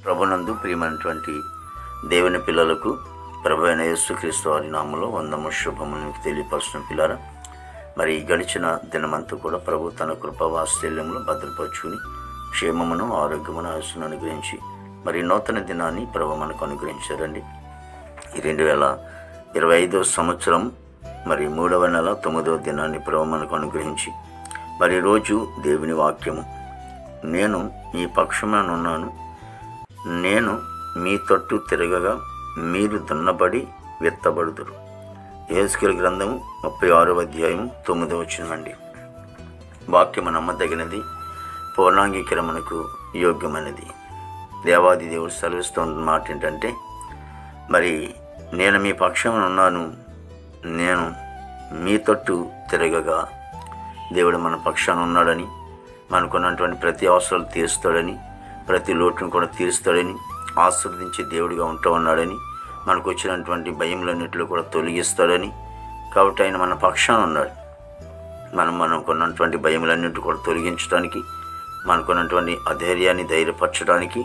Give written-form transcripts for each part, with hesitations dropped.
ప్రభునందు ప్రియమైనటువంటి దేవుని పిల్లలకు ప్రభు అయిన యేసుక్రీస్తు వారి నామములో వందము శుభములను తెలియపరచిన పిల్లరా, మరి గడిచిన దినమంతా కూడా ప్రభు తన కృపా వాత్సల్యములు భద్రపరుచుకుని క్షేమమును ఆరోగ్యమును ఆయుస్సును అనుగ్రహించి మరి నూతన దినాన్ని ప్రభు మనకు అనుగ్రహించారండి. ఈ 2025 సంవత్సరం మరి 3వ నెల 9వ దినాన్ని ప్రభు మనకు అనుగ్రహించి మరి రోజు దేవుని వాక్యము, నేను మీ పక్షమునున్నాను, నేను మీ తట్టు తిరగగా మీరు దున్నబడి విత్తబడుదురు. యెహెజ్కేలు గ్రంథము 36వ అధ్యాయము 9వ వచనమండి. వాక్యము నమ్మదగినది, పూర్ణాంగీకరణకు యోగ్యమైనది. దేవాది దేవుడు సెలవిస్తున్న మాట ఏంటంటే, మరి నేను మీ పక్షమున ఉన్నాను, నేను మీ తట్టు తిరగగా దేవుడు మన పక్షాన ఉన్నాడని, మనకున్నటువంటి ప్రతి అవసరాలు తీరుస్తాడని, ప్రతి లోటును కూడా తీరుస్తాడని, ఆశీర్వదించే దేవుడిగా ఉంటూ ఉన్నాడని, మనకు వచ్చినటువంటి భయములన్నింటిలో కూడా తొలగిస్తాడని. కాబట్టి ఆయన మన పక్షాన ఉన్నాడు. మనకున్నటువంటి భయములన్నింటి కూడా తొలగించడానికి, మనకున్నటువంటి అధైర్యాన్ని ధైర్యపరచడానికి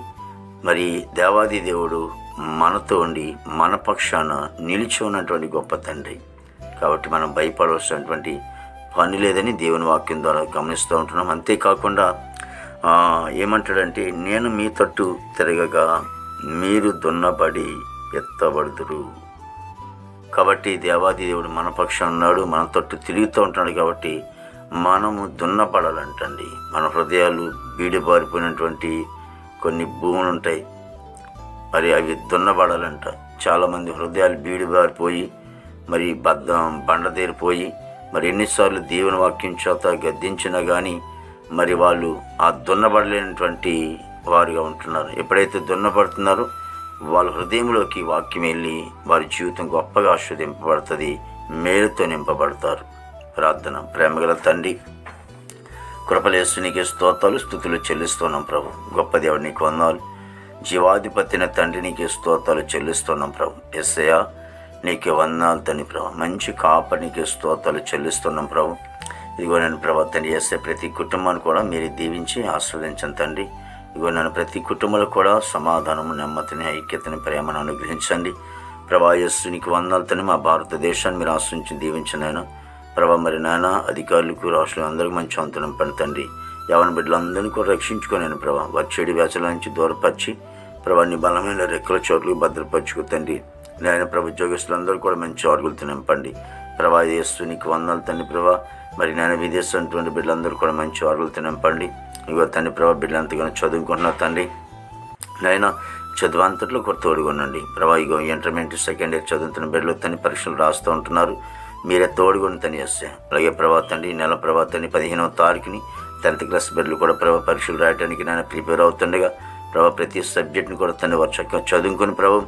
మరి దేవాది దేవుడు మనతో ఉండి మన పక్షాన నిలిచి ఉన్నటువంటి గొప్ప తండ్రి. కాబట్టి మనం భయపడవలసినటువంటి పని లేదని దేవుని వాక్యం ద్వారా గమనిస్తూ ఉంటున్నాం. అంతేకాకుండా ఏమంటాడంటే, నేను మీ తట్టు తిరగగా మీరు దున్నబడి ఎత్తబడుదురు. కాబట్టి దేవాది దేవుడు మన పక్షాన ఉన్నాడు, మన తట్టు తిరుగుతూ ఉంటున్నాడు. కాబట్టి మనము దున్నపడాలంటండి. మన హృదయాలు బీడిబారిపోయినటువంటి కొన్ని భూములు ఉంటాయి, మరి అవి దున్నబడాలంట. చాలామంది హృదయాలు బీడిబారిపోయి మరి బండదేరిపోయి మరి ఎన్నిసార్లు దేవుని వాక్యం చేత గద్దించినా కానీ మరి వాళ్ళు ఆ దున్నబడలేనటువంటి వారుగా ఉంటున్నారు. ఎప్పుడైతే దున్నపడుతున్నారో వాళ్ళ హృదయంలోకి వాక్యం వెళ్ళి వారి జీవితం గొప్పగా ఆస్వాదింపబడుతుంది, మేలుతో నింపబడతారు. ప్రార్థన. ప్రేమగల తండ్రి, కృపలేసు నీకే స్తోత్రాలు స్తుతులు చెల్లిస్తున్నాం ప్రభు. గొప్ప దేవుడు నీకు వందనాలు. జీవాధిపతిన తండ్రి నీకే స్తోత్రాలు చెల్లిస్తున్నాం ప్రభు. యేసయ్యా నీకే వందనాలు తండ్రి ప్రభు. మంచి కాపరి నీకే స్తోత్రాలు చెల్లిస్తున్నాం ప్రభు. ఇదిగో నేను ప్రభు తండ్రి చేసే ప్రతి కుటుంబాన్ని కూడా మీరు దీవించి ఆస్వాదించండి తండ్రి. ఇదిగో నన్ను ప్రతి కుటుంబంలో కూడా సమాధానము, నెమ్మదిని, ఐక్యతని, ప్రేమను అనుగ్రహించండి ప్రభా. యేసు నీకు వందనాలు తండ్రి. మా భారతదేశాన్ని మీరు ఆశ్రయించి దీవించినైనా ప్రభా. మరి నాయన అధికారులకు, రాష్ట్రం అందరికీ మంచి అంతనం పని తండ్రి. యవన బిడ్డలందరినీ కూడా రక్షించుకోలేను ప్రభా. వారి చెడు వ్యాసుల నుంచి దూరపరిచి ప్రభా నీ బలమైన రెక్కల చోట్లకు భద్రపరచుకో తండ్రి. నాయన ప్రభు ఉద్యోగస్తులందరూ కూడా మంచి ఆరుగులతో నింపండి ప్రభా. యేసు నీకు వందనాలు తండ్రి ప్రభా. మరి నాయన విదేశంటువంటి బిడ్డలందరూ కూడా మంచి ఆరుగులతో నింపండి. ఇగో తండ్రి ప్రభా, బిడ్డలు ఎంతగానో చదువుకుంటున్నారు తండ్రి. నాయన చదువు అంతట్లో కూడా తోడుగొనండి ప్రభా. ఇగో ఇంటర్మీడియట్, సెకండ్ ఇయర్ చదువుతున్న బిడ్డలు తండ్రి పరీక్షలు రాస్తూ ఉంటున్నారు, మీరే తోడుగొని తని చేస్తే. అలాగే ప్రభా తండ్రి, నెల ప్రభా తండ్రి 15వ తారీఖుని 10th క్లాస్ బిడ్డలు కూడా ప్రభా పరీక్షలు రాయడానికి నేను ప్రిపేర్ అవుతుండగా ప్రభా ప్రతి సబ్జెక్ట్ని కూడా తండ్రి వారు చక్కగా చదువుకుని ప్రభు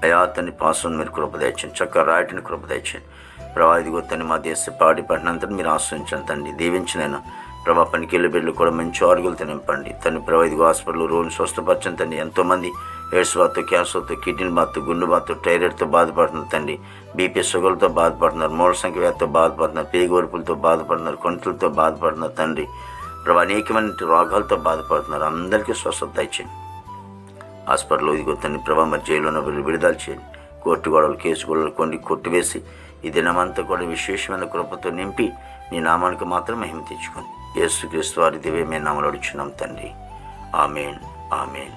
అయా తండ్రి పాస్ మీరు కృప దయచేయండి, చక్కగా రాయటానికి కృప దయచేయండి ప్రభా. ఇదిగో తండ్రి మా దేశ పాడి పట్టినంతా మీరు ఆశ్రయించండి తండ్రి, దీవించినైనా ప్రభా. పనికెళ్ళి బిడ్డలు కూడా మంచి ఆరుగులతో నింపండి తండ్రి ప్రభా. ఇదిగో హాస్పిటల్ రోగులు స్వస్థపరచండి తండ్రి. ఎంతోమంది ఎయిడ్స్ బాధతో, క్యాన్సర్తో, కిడ్నీ బాధతో, గుండె బాధతో, థైరాయిడ్తో బాధపడుతున్నారు తండ్రి. బీపీ షుగర్లతో బాధపడుతున్నారు, మూల సంఖ్య వ్యాధితో బాధపడుతున్నారు, పేగురుపులతో బాధపడుతున్నారు, కొంటలతో బాధపడుతున్నారు తండ్రి ప్రభా. అనేకమైన రోగాలతో బాధపడుతున్నారు, అందరికీ స్వస్థత ఇచ్చేయండి. హాస్పిటల్లో ఇదిగో తండ్రి ప్రభా. మరి జైల్లో ఉన్న విడుదల చేయండి. కోర్టు గొడవలు, కేసు గొడవలు కొన్ని కొట్టివేసి ఈ దినమంతా కూడా విశేషమైన కృపతో నింపి నీ నామానికి మాత్రం మహిమ తెచ్చుకొని యేసుక్రీస్తు వారి దివ్యమైన నామములో అడుగుచున్నాం తండ్రి. ఆమేన్, ఆమేన్.